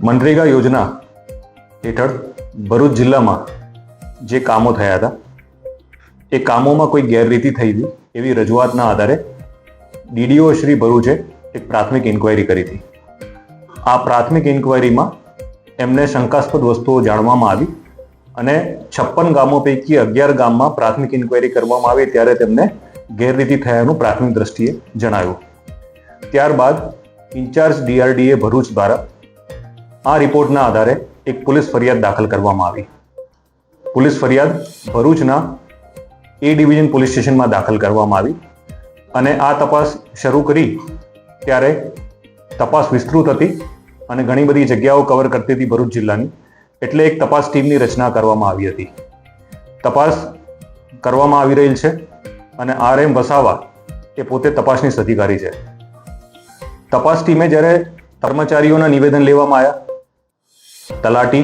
મનરેગા યોજના હેઠળ ભરૂચ જિલ્લામાં જે કામો થયા હતા એ કામોમાં કોઈ ગેરરીતિ થઈ હતી એવી રજૂઆતના આધારે ડીડીઓ શ્રી ભરૂચે એક પ્રાથમિક ઇન્ક્વાયરી કરી હતી. આ પ્રાથમિક ઇન્ક્વાયરીમાં એમને શંકાસ્પદ વસ્તુઓ જાણવામાં આવી અને 56 ગામો પૈકી 11 ગામમાં પ્રાથમિક ઇન્ક્વાયરી કરવામાં આવી ત્યારે તેમને ગેરરીતિ થયાનું પ્રાથમિક દ્રષ્ટિએ જણાવ્યું. ત્યારબાદ ઇન્ચાર્જ ડીઆરડીએ ભરૂચ દ્વારા આ રિપોર્ટના આધારે એક પોલીસ ફરિયાદ દાખલ કરવામાં આવી. પોલીસ ફરિયાદ ભરૂચના એ ડિવિઝન પોલીસ સ્ટેશનમાં દાખલ કરવામાં આવી અને આ તપાસ શરૂ કરી ત્યારે તપાસ વિસ્તૃત હતી અને ઘણી બધી જગ્યાઓ કવર કરતી હતી ભરૂચ જિલ્લાની, એટલે એક તપાસ ટીમની રચના કરવામાં આવી હતી. તપાસ કરવામાં આવી રહેલ છે અને RM વસાવા એ પોતે તપાસનીશ અધિકારી છે. તપાસ ટીમે જ્યારે કર્મચારીઓના નિવેદન લેવામાં આવ્યા, તલાટી,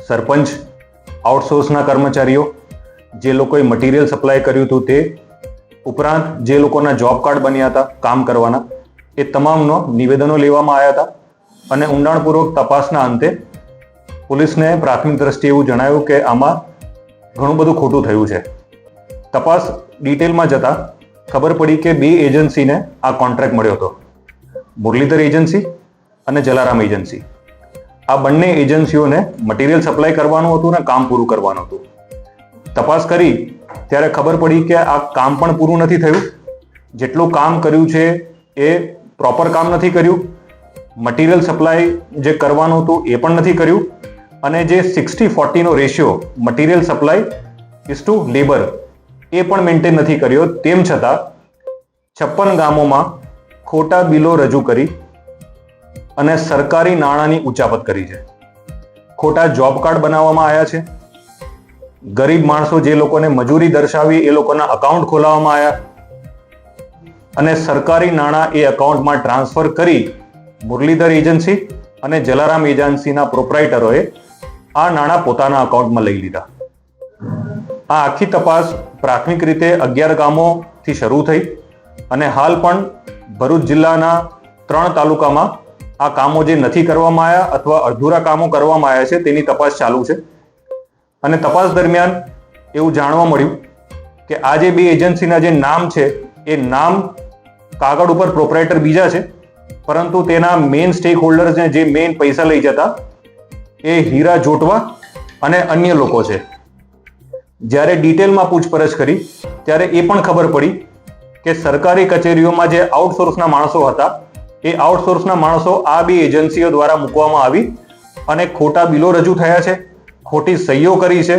સરપંચ, આઉટસોર્સના કર્મચારીઓ, જે લોકોએ મટીરિયલ સપ્લાય કર્યું હતું તે ઉપરાંત જે લોકોના જોબ કાર્ડ બન્યા હતા કામ કરવાના, એ તમામનો નિવેદનો લેવામાં આવ્યા હતા અને ઊંડાણપૂર્વક તપાસના અંતે પોલીસને પ્રાથમિક દ્રષ્ટિએ એવું જણાવ્યું કે આમાં ઘણું બધું ખોટું થયું છે. તપાસ ડિટેલમાં જતા ખબર પડી કે 2 એજન્સીને આ કોન્ટ્રાક્ટ મળ્યો હતો, મુરલીધર એજન્સી અને જલારામ એજન્સી. આ બંને એજન્સીઓને મટીરિયલ સપ્લાય કરવાનું હતું અને કામ પૂરું કરવાનું હતું. તપાસ કરી ત્યારે ખબર પડી કે આ કામ પણ પૂરું નથી થયું. જેટલું કામ કર્યું છે એ પ્રોપર કામ નથી કર્યું, મટીરિયલ સપ્લાય જે કરવાનું હતું એ પણ નથી કર્યું અને જે 60-40 નો ratio material supply is to labour એ પણ મેન્ટેન નથી કર્યો. તેમ છતાં 56 ગામોમાં ખોટા બિલો રજૂ કરી અને સરકારી નાણાંની ઉચાપત કરી છે. ખોટા જોબ કાર્ડ બનાવવામાં આવ્યા છે. ગરીબ માણસો જે લોકોને મજૂરી દર્શાવી એ લોકોના અકાઉન્ટ ખોલાવવામાં આવ્યા અને સરકારી નાણાં એ અકાઉન્ટમાં ટ્રાન્સફર કરી મુરલીધર એજન્સી અને જલારામ એજન્સીના પ્રોપ્રાઇટરોએ આ નાણાં પોતાના અકાઉન્ટમાં લઈ લીધા. આ આખી તપાસ પ્રાથમિક રીતે 11 ગામોથી શરૂ થઈ અને હાલ પણ ભરૂચ જિલ્લાના 3 તાલુકામાં આ કામો જે નથી કરવામાં આવ્યા અથવા અધૂરા કામો કરવામાં આવ્યા છે તેની તપાસ ચાલુ છે. અને તપાસ દરમિયાન એવું જાણવા મળ્યું કે આ જે 2 એજન્સીના જે નામ છે એ નામ કાગળ ઉપર પ્રોપ્રાઇટર બીજા છે, પરંતુ તેના મેઇન સ્ટેક હોલ્ડર્સને જે મેઇન પૈસા લઈ જતા એ હીરા જોટવા અને અન્ય લોકો છે. જ્યારે ડિટેલમાં પૂછપરછ કરી ત્યારે એ પણ ખબર પડી કે સરકારી કચેરીઓમાં જે આઉટસોર્સના માણસો હતા એ આઉટસોર્સના માણસો આ 2 એજન્સીઓ દ્વારા મૂકવામાં આવી અને ખોટા બિલો રજૂ થયા છે, ખોટી સહીઓ કરી છે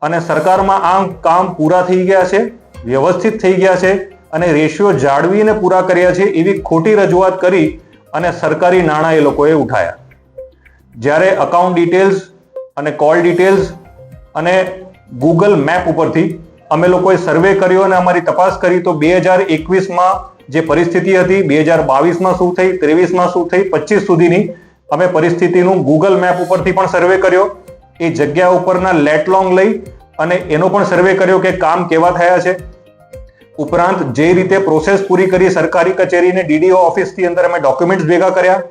અને સરકારમાં આ કામ પૂરા થઈ ગયા છે, વ્યવસ્થિત થઈ ગયા છે અને રેશિયો જાળવીને પૂરા કર્યા છે એવી ખોટી રજૂઆત કરી અને સરકારી નાણાં એ લોકોએ ઉઠાયા. જ્યારે અકાઉન્ટ ડિટેલ્સ અને કોલ ડિટેલ્સ અને ગૂગલ મેપ ઉપરથી અમે લોકોએ સર્વે કર્યો અને અમારી તપાસ કરી તો 2021માં જે પરિસ્થિતિ હતી, 2022માં શું થઈ, 23માં શું થઈ, 25 સુધીની અમે પરિસ્થિતિનું ગૂગલ મેપ ઉપરથી પણ સર્વે કર્યો. એ જગ્યા ઉપરના લેટલોંગ લઈ અને એનો પણ સર્વે કર્યો કે કામ કેવા થયા છે. ઉપરાંત જે રીતે પ્રોસેસ પૂરી કરી સરકારી કચેરીને ડીડીઓ ઓફિસથી અંદર અમે ડોક્યુમેન્ટ્સ ભેગા કર્યા,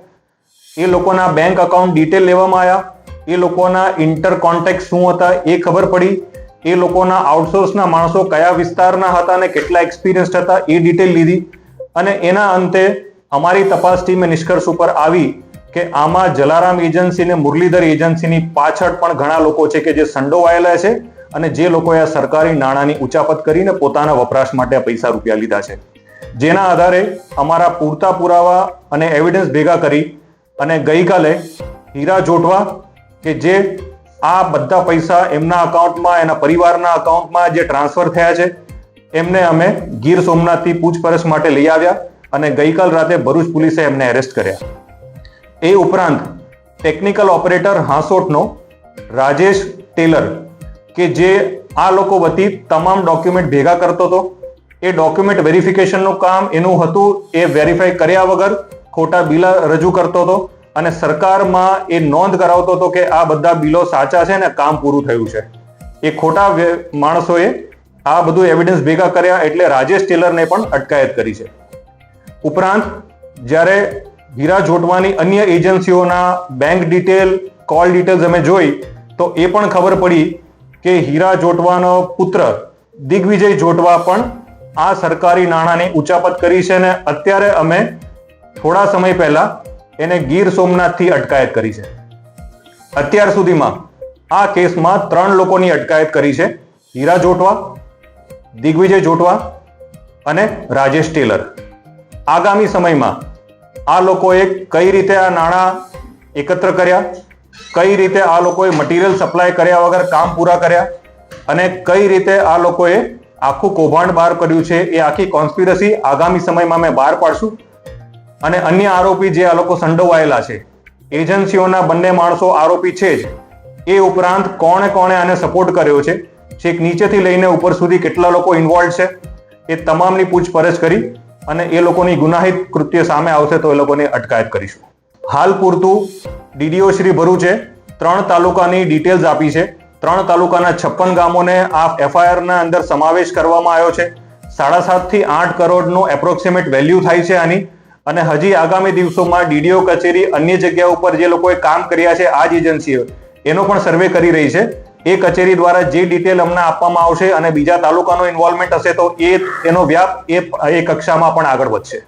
એ લોકોના બેંક અકાઉન્ટ ડિટેલ લેવામાં આવ્યા, એ લોકોના ઇન્ટર કોન્ટેક્ટ શું હતા એ ખબર પડી, એ લોકોના આઉટસોર્સના માણસો કયા વિસ્તારના હતા અને કેટલા એક્સપિરિયન્સ હતા એ ડિટેલ લીધી અને એના અંતે અમારી તપાસ ટીમે નિષ્કર્ષ ઉપર આવી કે આમાં જલારામ એજન્સી અને મુરલીધર એજન્સીની પાછળ પણ ઘણા લોકો છે કે જે સંડોવાયેલા છે અને જે લોકોએ આ સરકારી નાણાંની ઉચાપત કરીને પોતાના વપરાશ માટે પૈસા રૂપિયા લીધા છે. જેના આધારે અમારા પૂરતા પુરાવા અને એવિડન્સ ભેગા કરી અને ગઈકાલે હીરા જોટવા કે જે આ બધા પૈસા એમના અકાઉન્ટમાં, એના પરિવારના અકાઉન્ટમાં જે ટ્રાન્સફર થયા છે એમને અમે ગીર સોમનાથથી પૂછપરછ માટે લઈ આવ્યા અને ગઈકાલ રાતે ભરૂચ પોલીસે એમને એરેસ્ટ કર્યા. એ ઉપરાંત ટેકનિકલ ઓપરેટર હાંસોટનો રાજેશ ટેલર કે જે આ લોકો વતી તમામ ડોક્યુમેન્ટ ભેગા કરતો હતો, એ ડોક્યુમેન્ટ વેરિફિકેશનનું કામ એનું હતું, એ વેરીફાઈ કર્યા વગર ખોટા બિલ રજૂ કરતો હતો અને સરકારમાં એ નોંધ કરાવતો હતો કે આ બધા બિલો સાચા છે ને કામ પૂરું થયું છે. એ ખોટા માણસોએ આ બધું એવિડન્સ ભેગા કર્યા એટલે રાજેશ ટેલરને પણ અટકાયત કરી છે. ઉપરાંત જ્યારે હીરા જોટવાની અન્ય એજન્સીઓના બેંક ડિટેલ, કોલ ડિટેલ્સ અમે જોઈ તો એ પણ ખબર પડી કે હીરા જોટવાનો પુત્ર દિગ્વિજય જોટવા પણ આ સરકારી નાણાંની ઉચાપત કરી છે અને અત્યારે અમે થોડા સમય પહેલા એને ગીર સોમનાથથી અટકાયત કરી છે. અત્યાર સુધીમાં આ કેસમાં 3 લોકોની અટકાયત કરી છે: હીરા જોટવા, દિગ્વિજય જોટવા અને રાજેશ ટેલર. આગામી સમયમાં આ લોકોએ કઈ રીતે આ નાણાં એકત્ર કર્યા, કઈ રીતે આ લોકોએ મટીરિયલ સપ્લાય કર્યા વગર કામ પૂરા કર્યા અને કઈ રીતે આ લોકોએ આખું કૌભાંડ બહાર કર્યું છે, એ આખી કોન્સ્પિરસી આગામી સમયમાં અમે બહાર પાડશું. અને અન્ય આરોપી જે આ લોકો સંડોવાયેલા છે, એજન્સીઓના બંને માણસો આરોપી છે જ, એ ઉપરાંત કોણે કોણે આને સપોર્ટ કર્યો છે, છેક નીચેથી લઈને ઉપર સુધી કેટલા લોકો ઇન્વોલ્વ છે, એ તમામની પૂછપરછ કરી અને એ લોકોની ગુનાહિત કૃત્ય સામે આવશે તો એ લોકોને અટકાયત કરીશું. હાલ પૂરતું ડીડીઓ શ્રી ભરૂચે 3 તાલુકાની ડિટેલ્સ આપી છે. 3 તાલુકાના 56 ગામોને આ FIR ના અંદર સમાવેશ કરવામાં આવ્યો છે. 7.5 થી 8 કરોડનું એપ્રોક્સિમેટ વેલ્યુ થાય છે આની. અને હજી આગામી દિવસોમાં ડીડીઓ કચેરી અન્ય જગ્યા ઉપર જે લોકોએ કામ કર્યા છે આ જ એજન્સીઓ, એનો પણ સર્વે કરી રહી છે. એ કચેરી દ્વારા જે ડિટેલ અમને આપવામાં આવશે અને બીજા તાલુકાનો ઇન્વોલ્વમેન્ટ હશે તો એનો વ્યાપ એ કક્ષામાં પણ આગળ વધશે.